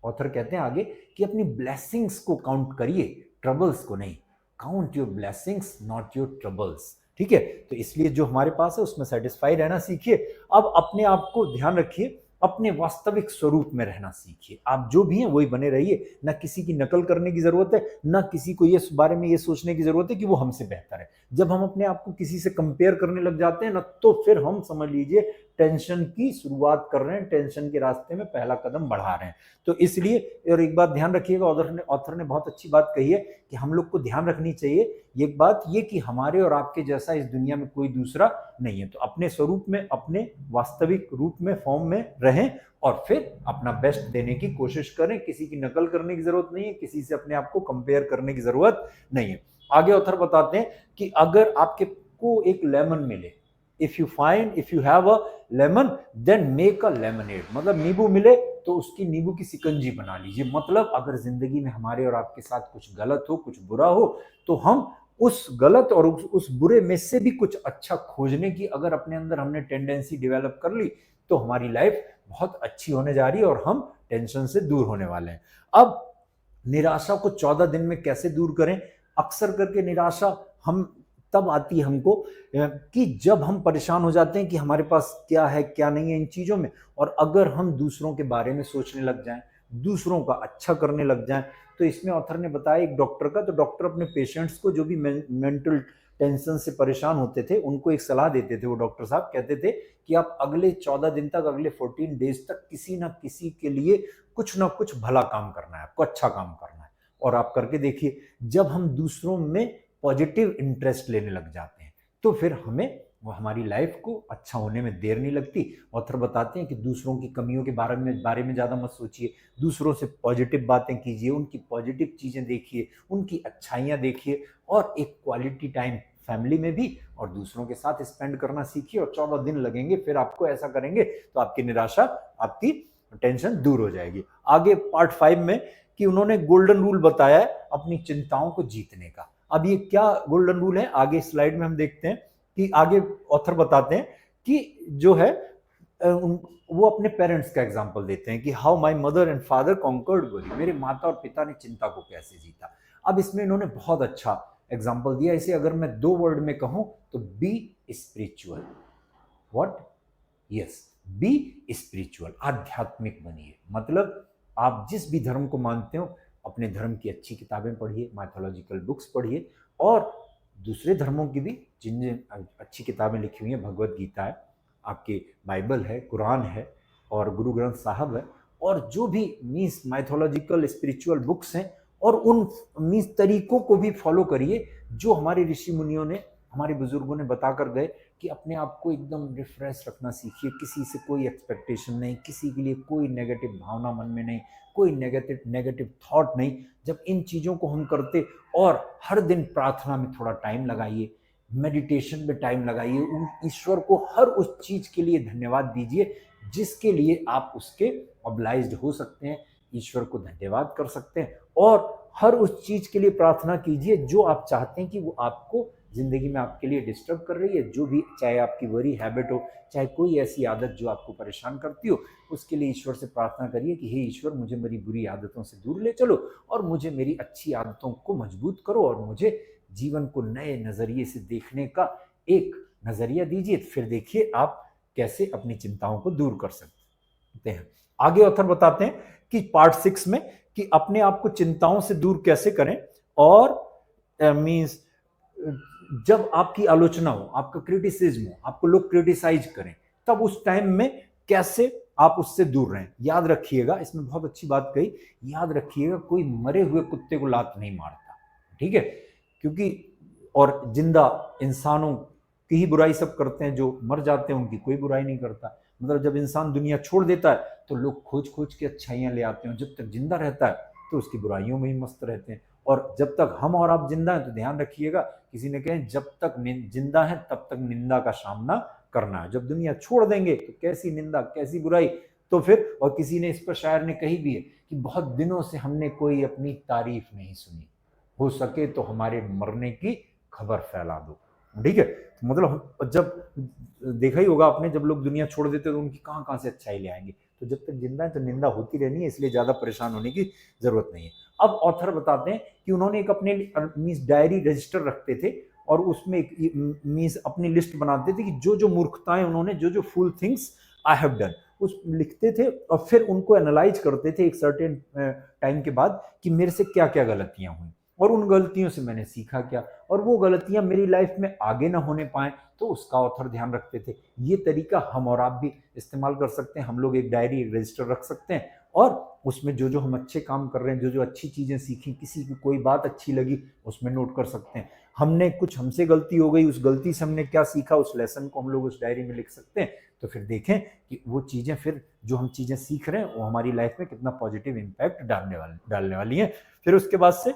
ऑथर कहते हैं आगे कि अपनी ब्लेसिंग्स को काउंट करिए, ट्रबल्स को नहीं। Count your blessings not your troubles, ठीक है। तो इसलिए जो हमारे पास है उसमें सेटिस्फाई रहना सीखिए। अब अपने आप को ध्यान रखिए, अपने वास्तविक स्वरूप में रहना सीखिए। आप जो भी हैं वही बने रहिए, ना किसी की नकल करने की जरूरत है, ना किसी को ये बारे में ये सोचने की जरूरत है कि वो हमसे बेहतर है। जब हम अपने आप को किसी से कंपेयर करने लग जाते हैं ना, तो फिर हम समझ लीजिए टेंशन की शुरुआत कर रहे हैं, टेंशन के रास्ते में पहला कदम बढ़ा रहे हैं। तो इसलिए, और एक बात ध्यान रखिएगा, ऑथर ने बहुत अच्छी बात कही है कि हम लोग को ध्यान रखनी चाहिए एक बात ये कि हमारे और आपके जैसा इस दुनिया में कोई दूसरा नहीं है। तो अपने स्वरूप में, अपने वास्तविक रूप में, फॉर्म में रहें, और फिर अपना बेस्ट देने की कोशिश करें। किसी की नकल करने की जरूरत नहीं है, किसी से अपने आप को कंपेयर करने की जरूरत नहीं है। आगे ऑथर बताते हैं कि अगर आपके को एक लेमन मिले, if you have a lemon then make a lemonade, मतलब नींबू मिले तो उसकी नींबू की सिकंजी बना लीजिए। मतलब अगर जिंदगी में हमारे और आपके साथ कुछ गलत हो, कुछ बुरा हो, तो हम उस गलत और उस बुरे में से भी कुछ अच्छा खोजने की अगर अपने अंदर हमने टेंडेंसी डेवलप कर ली, तो हमारी लाइफ बहुत अच्छी होने जा रही है और हम टेंशन से दूर होने वाले हैं। अब निराशा को 14 दिन में कैसे दूर करें? अक्सर करके निराशा हम तब आती है हमको कि जब हम परेशान हो जाते हैं कि हमारे पास क्या है क्या नहीं है इन चीजों में, और अगर हम दूसरों के बारे में सोचने लग जाएं, दूसरों का अच्छा करने लग जाएं। तो इसमें ऑथर ने बताया एक डॉक्टर का, तो डॉक्टर अपने पेशेंट्स को जो भी मेंटल टेंशन से परेशान होते थे उनको एक सलाह देते थे। वो डॉक्टर साहब कहते थे कि आप अगले 14 दिन तक, अगले 14 डेज तक किसी ना किसी के लिए कुछ ना कुछ भला काम करना है, आपको अच्छा काम करना है। और आप करके देखिए, जब हम दूसरों में पॉजिटिव इंटरेस्ट लेने लग जाते हैं तो फिर हमें वो हमारी लाइफ को अच्छा होने में देर नहीं लगती। ऑथर बताते हैं कि दूसरों की कमियों के बारे में ज़्यादा मत सोचिए, दूसरों से पॉजिटिव बातें कीजिए, उनकी पॉजिटिव चीज़ें देखिए, उनकी अच्छाइयाँ देखिए, और एक क्वालिटी टाइम फैमिली में भी और दूसरों के साथ स्पेंड करना सीखिए। और 14 दिन लगेंगे, फिर आपको ऐसा करेंगे तो आपकी निराशा, आपकी टेंशन दूर हो जाएगी। आगे पार्ट 5 में कि उन्होंने गोल्डन रूल बताया है अपनी चिंताओं को जीतने का। अब ये क्या गोल्डन रूल है, आगे स्लाइड में हम देखते हैं कि आगे ऑथर बताते हैं कि जो है वो अपने पेरेंट्स का एग्जांपल देते हैं कि how my mother and father conquered worry, मेरे माता और पिता ने चिंता को कैसे जीता। अब इसमें इन्होंने बहुत अच्छा एग्जांपल दिया। इसे अगर मैं 2 वर्ड में कहूं तो B spiritual. What? Yes, B spiritual, आध्यात्मिक बनिए। मतलब आप जिस भी धर्म को मानते हो, अपने धर्म की अच्छी किताबें पढ़िए, माइथोलॉजिकल बुक्स पढ़िए, और दूसरे धर्मों की भी जिन अच्छी किताबें लिखी हुई हैं, भगवत गीता है, आपकी बाइबल है, कुरान है, और गुरु ग्रंथ साहब है, और जो भी मीन्स माइथोलॉजिकल स्पिरिचुअल बुक्स हैं, और उन मीन्स तरीकों को भी फॉलो करिए जो हमारे ऋषि मुनियों ने, हमारे बुजुर्गों ने बताकर गए कि अपने आप को एकदम रिफ्रेश रखना सीखिए। किसी से कोई एक्सपेक्टेशन नहीं, किसी के लिए कोई नेगेटिव भावना मन में नहीं, कोई नेगेटिव थॉट नहीं। जब इन चीज़ों को हम करते, और हर दिन प्रार्थना में थोड़ा टाइम लगाइए, मेडिटेशन में टाइम लगाइए, उन ईश्वर को हर उस चीज के लिए धन्यवाद दीजिए जिसके लिए आप उसके ऑब्लाइज्ड हो सकते हैं, ईश्वर को धन्यवाद कर सकते हैं। और हर उस चीज के लिए प्रार्थना कीजिए जो आप चाहते हैं कि वो आपको जिंदगी में आपके लिए डिस्टर्ब कर रही है, जो भी, चाहे आपकी बुरी हैबिट हो, चाहे कोई ऐसी आदत जो आपको परेशान करती हो, उसके लिए ईश्वर से प्रार्थना करिए कि हे ईश्वर, मुझे मेरी बुरी आदतों से दूर ले चलो और मुझे मेरी अच्छी आदतों को मजबूत करो और मुझे जीवन को नए नजरिए से देखने का एक नजरिया दीजिए। फिर देखिए आप कैसे अपनी चिंताओं को दूर कर सकते हैं। आगे ऑथर बताते हैं कि पार्ट 6 में कि अपने आप को चिंताओं से दूर कैसे करें, और मींस जब आपकी आलोचना हो, आपका क्रिटिसिज्म हो, आपको लोग क्रिटिसाइज करें, तब उस टाइम में कैसे आप उससे दूर रहें। याद रखिएगा, इसमें बहुत अच्छी बात कही, याद रखिएगा कोई मरे हुए कुत्ते को लात नहीं मारता, ठीक है, क्योंकि और जिंदा इंसानों की ही बुराई सब करते हैं, जो मर जाते हैं उनकी कोई बुराई नहीं करता। मतलब जब इंसान दुनिया छोड़ देता है तो लोग खोज खोज के अच्छाइयां ले आते हैं, जब तक जिंदा रहता है तो उसकी बुराइयों में ही मस्त रहते हैं। और जब तक हम और आप जिंदा हैं तो ध्यान रखिएगा, किसी ने कहे जब तक जिंदा है तब तक निंदा का सामना करना है, जब दुनिया छोड़ देंगे तो कैसी निंदा, कैसी बुराई। तो फिर, और किसी ने, इस पर शायर ने कही भी है कि बहुत दिनों से हमने कोई अपनी तारीफ नहीं सुनी, हो सके तो हमारे मरने की खबर फैला दो, ठीक है। तो मतलब जब देखा ही होगा आपने, जब लोग दुनिया छोड़ देते तो उनकी कहां कहां से अच्छाई ले आएंगे। तो जब तक जिंदा है तो निंदा होती रहनी है, इसलिए ज्यादा परेशान होने की जरूरत नहीं है। अब ऑथर बताते हैं कि उन्होंने एक अपने मींस डायरी रजिस्टर रखते थे और उसमें एक मींस अपनी लिस्ट बनाते थे कि जो जो मूर्खताएं उन्होंने, जो जो full things I have done, उस लिखते थे और फिर उनको एनालाइज करते थे एक सर्टेन टाइम के बाद कि मेरे से क्या क्या गलतियां हुई और उन गलतियों से मैंने सीखा क्या, और वो गलतियां मेरी लाइफ में आगे ना होने पाए, तो उसका ऑथर ध्यान रखते थे। ये तरीका हम और आप भी इस्तेमाल कर सकते हैं। हम लोग एक डायरी, एक रजिस्टर रख सकते हैं और उसमें जो जो हम अच्छे काम कर रहे हैं, जो जो अच्छी चीजें सीखी, किसी की कोई बात अच्छी लगी, उसमें नोट कर सकते हैं। हमने कुछ, हमसे गलती हो गई, उस गलती से हमने क्या सीखा, उस लेसन को हम लोग उस डायरी में लिख सकते हैं। तो फिर देखें कि वो चीजें, फिर जो हम चीजें सीख रहे हैं वो हमारी लाइफ में कितना पॉजिटिव इंपैक्ट डालने वाली है। फिर उसके बाद से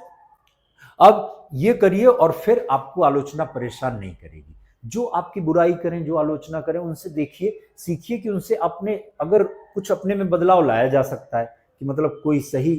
अब ये करिए और फिर आपको आलोचना परेशान नहीं करेगी। जो आपकी बुराई करें, जो आलोचना करें, उनसे देखिए, सीखिए कि उनसे अपने, अगर कुछ अपने में बदलाव लाया जा सकता है, कि मतलब कोई सही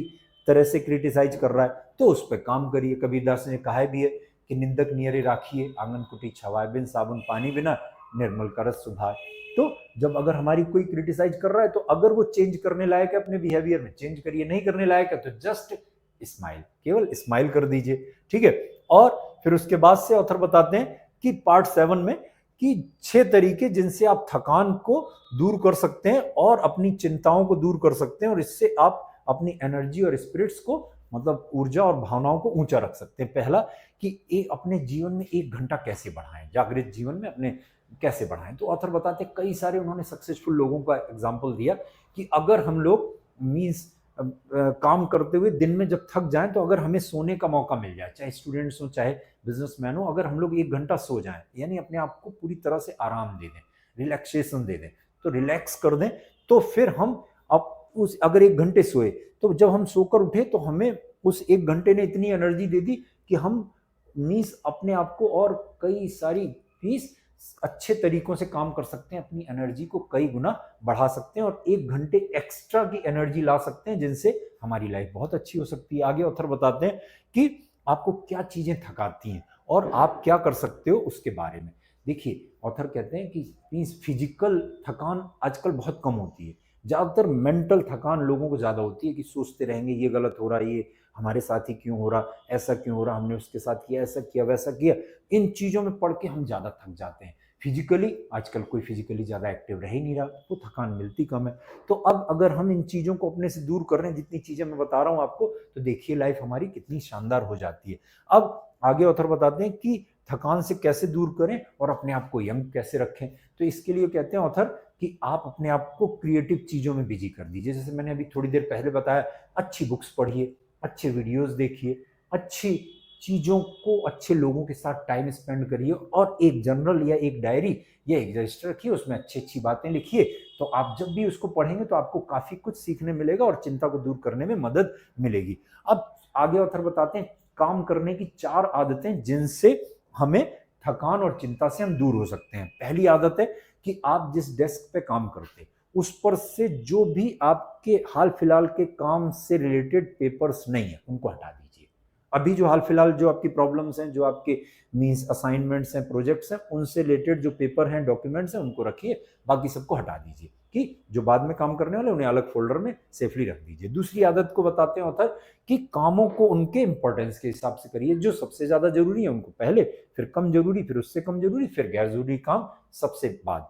तरह से क्रिटिसाइज कर रहा है तो उस पर काम करिए। कबीरदास ने कहा भी है कि निंदक नियरे राखिए, आंगन कुटी छवाए, बिन साबुन पानी बिना निर्मल करत सुधार। तो जब अगर हमारी कोई क्रिटिसाइज कर रहा है तो अगर वो चेंज करने लायक है अपने बिहेवियर में, चेंज करिए, नहीं करने लायक है तो जस्ट स्माइल, केवल स्माइल कर दीजिए, ठीक है। और फिर उसके बाद से ऑथर बताते हैं कि पार्ट 7 में कि 6 तरीके जिनसे आप थकान को दूर कर सकते हैं और अपनी चिंताओं को दूर कर सकते हैं, और इससे आप अपनी एनर्जी और स्पिरिट्स को, मतलब ऊर्जा और भावनाओं को ऊंचा रख सकते हैं। पहला कि अपने जीवन में 1 घंटा कैसे बढ़ाएं, जागृत जीवन में अपने कैसे बढ़ाएं। तो ऑथर बताते हैं, कई सारे उन्होंने सक्सेसफुल लोगों का एग्जाम्पल दिया कि अगर हम लोग मीन्स काम करते हुए दिन में जब थक जाएं तो अगर हमें सोने का मौका मिल जाए, चाहे स्टूडेंट्स हो चाहे बिजनेसमैन हो, अगर हम लोग 1 घंटा सो जाएं, यानी अपने आप को पूरी तरह से आराम दे दें, रिलैक्सेशन दे दें, तो रिलैक्स कर दें, तो फिर हम अब उस, अगर 1 घंटे सोए तो जब हम सोकर उठे तो हमें उस 1 घंटे ने इतनी एनर्जी दे दी कि हम मीन्स अपने आप को और कई सारी पीस अच्छे तरीकों से काम कर सकते हैं, अपनी एनर्जी को कई गुना बढ़ा सकते हैं और 1 घंटे एक्स्ट्रा की एनर्जी ला सकते हैं, जिनसे हमारी लाइफ बहुत अच्छी हो सकती है। आगे ऑथर बताते हैं कि आपको क्या चीजें थकाती हैं और आप क्या कर सकते हो उसके बारे में। देखिए, ऑथर कहते हैं कि फिजिकल थकान आजकल बहुत कम होती है, ज्यादातर मेंटल थकान लोगों को ज्यादा होती है कि सोचते रहेंगे ये गलत हो रहा है, ये हमारे साथ ही क्यों हो रहा, ऐसा क्यों हो रहा, हमने उसके साथ किया, ऐसा किया, वैसा किया। इन चीजों में पढ़ के हम ज्यादा थक जाते हैं। फिजिकली आजकल कोई फिजिकली ज्यादा एक्टिव रह ही नहीं रहा, तो थकान मिलती कम है। तो अब अगर हम इन चीजों को अपने से दूर कर रहे हैं, जितनी चीजें मैं बता रहा हूं आपको, तो देखिए लाइफ हमारी कितनी शानदार हो जाती है। अब आगे ऑथर बताते हैं कि थकान से कैसे दूर करें और अपने आप को यंग कैसे रखें। तो इसके लिए कहते हैं ऑथर कि आप अपने आप को क्रिएटिव चीजों में बिजी कर दीजिए। जैसे मैंने अभी थोड़ी देर पहले बताया, अच्छी बुक्स पढ़िए, अच्छे वीडियोस देखिए, अच्छी चीजों को, अच्छे लोगों के साथ टाइम स्पेंड करिए और एक जर्नल या एक डायरी या एक रजिस्टर रखिए, उसमें अच्छी अच्छी बातें लिखिए। तो आप जब भी उसको पढ़ेंगे तो आपको काफी कुछ सीखने मिलेगा और चिंता को दूर करने में मदद मिलेगी। अब आगे ऑथर बताते हैं काम करने की 4 आदतें जिनसे हमें थकान और चिंता से हम दूर हो सकते हैं। पहली आदत है कि आप जिस डेस्क पे काम करते उस पर से जो भी आपके हाल फिलहाल के काम से रिलेटेड पेपर्स नहीं है उनको हटा दीजिए। अभी जो हाल फिलहाल जो आपकी प्रॉब्लम्स हैं, जो आपके मीन्स असाइनमेंट्स हैं, प्रोजेक्ट्स हैं, उनसे रिलेटेड जो पेपर हैं, डॉक्यूमेंट्स हैं, उनको रखिए, बाकी सबको हटा दीजिए। कि जो बाद में काम करने वाले उन्हें अलग फोल्डर में सेफली रख दीजिए। दूसरी आदत को बताते हैं ऑथर कि कामों को उनके इंपॉर्टेंस के हिसाब से करिए। जो सबसे ज्यादा जरूरी है उनको पहले, फिर कम जरूरी, फिर उससे कम जरूरी, फिर गैर जरूरी काम सबसे बाद।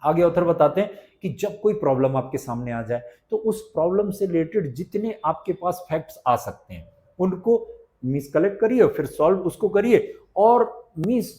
आगे ऑथर बताते हैं कि जब कोई प्रॉब्लम आपके सामने आ जाए तो उस प्रॉब्लम से रिलेटेड जितने आपके पास फैक्ट्स आ सकते हैं उनको मीन्स कलेक्ट करिए, फिर सॉल्व उसको करिए, और मीन्स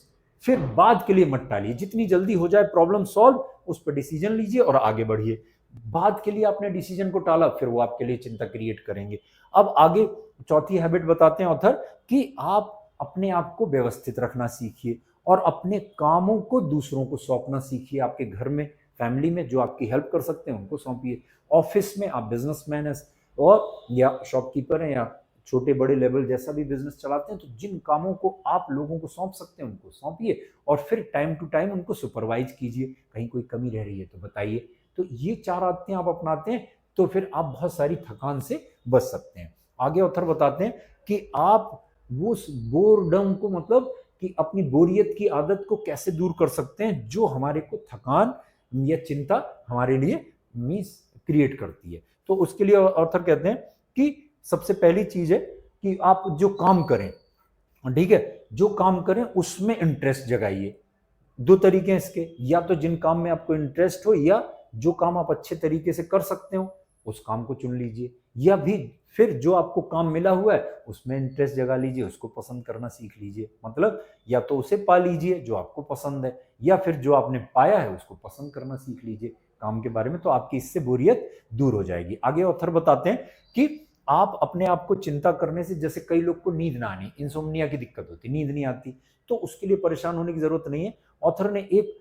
फिर बाद के लिए मत टालिए। जितनी जल्दी हो जाए प्रॉब्लम सॉल्व, उस पर डिसीजन लीजिए और आगे बढ़िए। बाद के लिए आपने डिसीजन को टाला, फिर वो आपके लिए चिंता क्रिएट करेंगे। अब आगे चौथी हैबिट बताते हैं ऑथर कि आप अपने आप को व्यवस्थित रखना सीखिए और अपने कामों को दूसरों को सौंपना सीखिए। आपके घर में, फैमिली में जो आपकी हेल्प कर सकते हैं उनको सौंपिए। ऑफिस में आप बिजनेसमैन हैं और या शॉपकीपर हैं या छोटे बड़े लेवल जैसा भी बिजनेस चलाते हैं, तो जिन कामों को आप लोगों को सौंप सकते हैं उनको सौंपिए और फिर टाइम टू टाइम उनको सुपरवाइज कीजिए। कहीं कोई कमी रह रही है तो बताइए। तो ये 4 आदतें आप अपनाते हैं तो फिर आप बहुत सारी थकान से बच सकते हैं। आगे ऑथर बताते हैं कि आप वो बोरडम को, मतलब कि अपनी बोरियत की आदत को कैसे दूर कर सकते हैं जो हमारे को थकान या चिंता हमारे लिए मीस क्रिएट करती है। तो उसके लिए ऑथर कहते हैं कि सबसे पहली चीज है कि आप जो काम करें, ठीक है, जो काम करें उसमें इंटरेस्ट जगाइए। 2 तरीके हैं इसके, या तो जिन काम में आपको इंटरेस्ट हो या जो काम आप अच्छे तरीके से कर सकते हो उस काम को चुन लीजिए, या भी फिर जो आपको काम मिला हुआ है उसमें इंटरेस्ट जगा लीजिए, उसको पसंद करना सीख लीजिए। मतलब या तो उसे पा लीजिए जो आपको पसंद है, या फिर जो आपने पाया है उसको पसंद करना सीख लीजिए काम के बारे में, तो आपकी इससे बोरियत दूर हो जाएगी। आगे ऑथर बताते हैं कि आप अपने आप को चिंता करने से, जैसे कई लोग को नींद ना आनी, इंसोम्निया की दिक्कत होती, नींद नहीं आती, तो उसके लिए परेशान होने की जरूरत नहीं है। ऑथर ने एक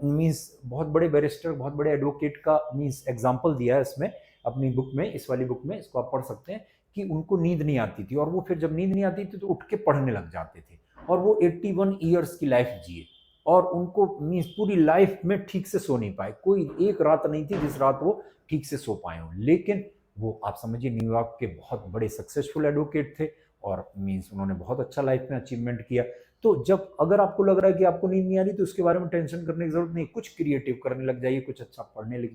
मीन्स बहुत बड़े बैरिस्टर, बहुत बड़े एडवोकेट का मीन्स एग्जाम्पल दिया है इसमें अपनी बुक में, इस वाली बुक में, इसको आप पढ़ सकते हैं कि उनको नींद नहीं आती थी और वो फिर जब नींद नहीं आती थी तो उठ के पढ़ने लग जाते थे और वो 81 ईयर्स की लाइफ जिए और उनको मीन्स पूरी लाइफ में ठीक से सो नहीं पाए। कोई एक रात नहीं थी जिस रात वो ठीक से सो पाए हो, लेकिन वो आप समझिए न्यूयॉर्क के बहुत बड़े सक्सेसफुल एडवोकेट थे और मीन्स उन्होंने बहुत अच्छा लाइफ में अचीवमेंट किया। तो जब अगर आपको लग रहा है कि आपको नींद नहीं आ रही तो उसके बारे में टेंशन करने की जरूरत नहीं, कुछ क्रिएटिव करने लग जाइए, कुछ अच्छा पढ़ने लग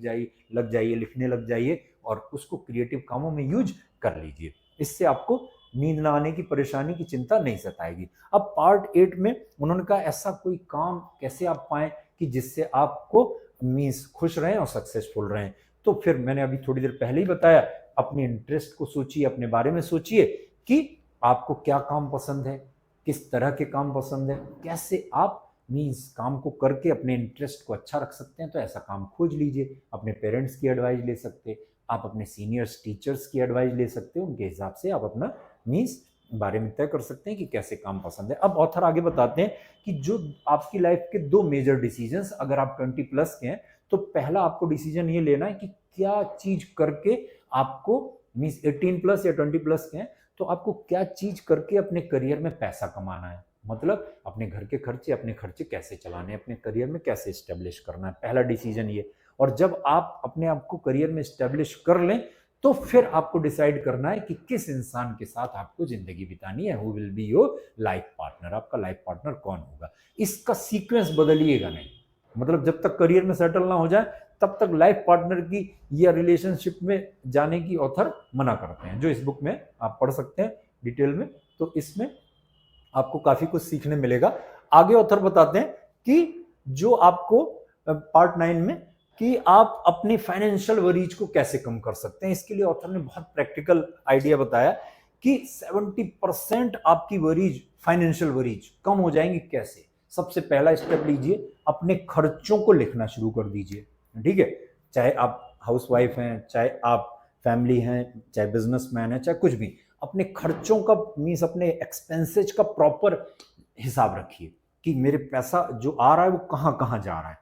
जाइए, लिखने लग जाइए और उसको क्रिएटिव कामों में यूज कर लीजिए। इससे आपको नींद ना आने की परेशानी की चिंता नहीं सताएगी। अब पार्ट 8 में उन्होंने कहा ऐसा कोई काम कैसे आप पाएं कि जिससे आपको मीन्स खुश रहें और सक्सेसफुल रहें। तो फिर मैंने अभी थोड़ी देर पहले ही बताया, अपने इंटरेस्ट को सोचिए, अपने बारे में सोचिए कि आपको क्या काम पसंद है, किस तरह के काम पसंद है, कैसे आप मीन्स काम को करके अपने इंटरेस्ट को अच्छा रख सकते हैं। तो ऐसा काम खोज लीजिए। अपने पेरेंट्स की एडवाइस ले सकते, आप अपने सीनियर्स टीचर्स की एडवाइस ले सकते हो, उनके हिसाब से आप अपना मीन्स बारे में तय कर सकते हैं कि कैसे काम पसंद है। अब ऑथर आगे बताते हैं कि जो आपकी लाइफ के 2 मेजर डिसीजंस, अगर आप 20+ के हैं तो पहला आपको डिसीजन ये लेना है कि क्या चीज करके आपको मीन्स 18+ या 20+ के हैं तो आपको क्या चीज करके अपने करियर में पैसा कमाना है। मतलब अपने घर के खर्चे, अपने खर्चे कैसे चलाने हैं, अपने करियर में कैसे स्टेब्लिश करना है, पहला डिसीजन ये। और जब आप अपने आप को करियर में स्टेब्लिश कर लें तो फिर आपको डिसाइड करना है कि किस इंसान के साथ आपको जिंदगी बितानी है, who will be your life partner, आपका लाइफ पार्टनर कौन होगा। इसका सीक्वेंस बदलिएगा नहीं, मतलब जब तक करियर में सेटल ना हो जाए तब तक लाइफ पार्टनर की या रिलेशनशिप में जाने की ऑथर मना करते हैं, जो इस बुक में आप पढ़ सकते हैं डिटेल में। तो इसमें आपको काफी कुछ सीखने मिलेगा। आगे ऑथर बताते हैं कि जो आपको पार्ट 9 में कि आप अपनी फाइनेंशियल वरीज को कैसे कम कर सकते हैं। इसके लिए ऑथर ने बहुत प्रैक्टिकल आइडिया बताया कि 70% आपकी वरीज, फाइनेंशियल वरीज कम हो जाएंगी कैसे। सबसे पहला स्टेप लीजिए, अपने खर्चों को लिखना शुरू कर दीजिए, ठीक है। चाहे आप हाउसवाइफ हैं, चाहे आप फैमिली हैं, चाहे बिजनेसमैन है, चाहे कुछ भी, अपने खर्चों का मीन्स अपने एक्सपेंसेज का प्रॉपर हिसाब रखिए कि मेरे पैसा जो आ रहा है वो कहाँ कहाँ जा रहा है।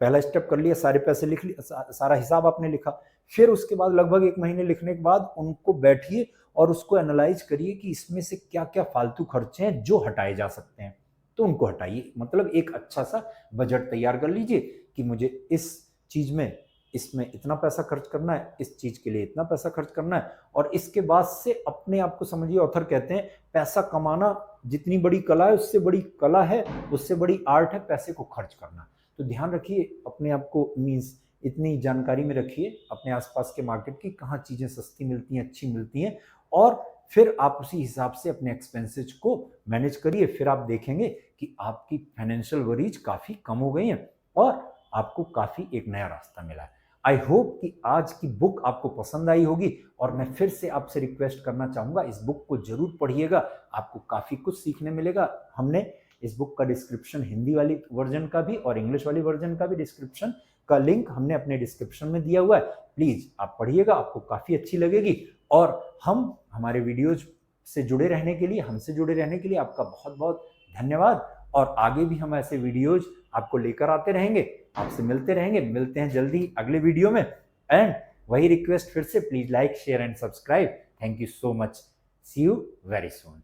पहला स्टेप कर लिया, सारे पैसे लिख लिए, सारा हिसाब आपने लिखा। फिर उसके बाद लगभग 1 महीने लिखने के बाद उनको बैठिए और उसको एनालाइज करिए कि इसमें से क्या क्या फालतू खर्चे हैं जो हटाए जा सकते हैं। तो उनको हटाइए। मतलब एक अच्छा सा बजट तैयार कर लीजिए कि मुझे इस चीज में इसमें इतना पैसा खर्च करना है, इस चीज के लिए इतना पैसा खर्च करना है, और इसके बाद से अपने आप को समझिए, ऑथर कहते हैं पैसा कमाना जितनी बड़ी कला है उससे बड़ी कला है, उससे बड़ी आर्ट है पैसे को खर्च करना। तो ध्यान रखिए अपने आप को, मीन्स इतनी जानकारी में रखिए अपने आसपास के मार्केट की, कहाँ चीजें सस्ती मिलती हैं, अच्छी मिलती हैं, और फिर आप उसी हिसाब से अपने एक्सपेंसेस को मैनेज करिए। फिर आप देखेंगे कि आपकी फाइनेंशियल वरीज काफी कम हो गई हैं और आपको काफी एक नया रास्ता मिला है। आई होप कि आज की बुक आपको पसंद आई होगी, और मैं फिर से आपसे रिक्वेस्ट करना चाहूंगा इस बुक को जरूर पढ़िएगा, आपको काफी कुछ सीखने मिलेगा। हमने इस बुक का डिस्क्रिप्शन, हिंदी वाली वर्जन का भी और इंग्लिश वाली वर्जन का भी डिस्क्रिप्शन का लिंक हमने अपने डिस्क्रिप्शन में दिया हुआ है, प्लीज आप पढ़िएगा, आपको काफी अच्छी लगेगी। और हम हमारे वीडियोज से जुड़े रहने के लिए, हमसे जुड़े रहने के लिए आपका बहुत बहुत धन्यवाद, और आगे भी हम ऐसे वीडियोज आपको लेकर आते रहेंगे, आपसे मिलते रहेंगे। मिलते हैं जल्दी अगले वीडियो में, एंड वही रिक्वेस्ट फिर से, please like share and subscribe. Thank you so much, see you very soon.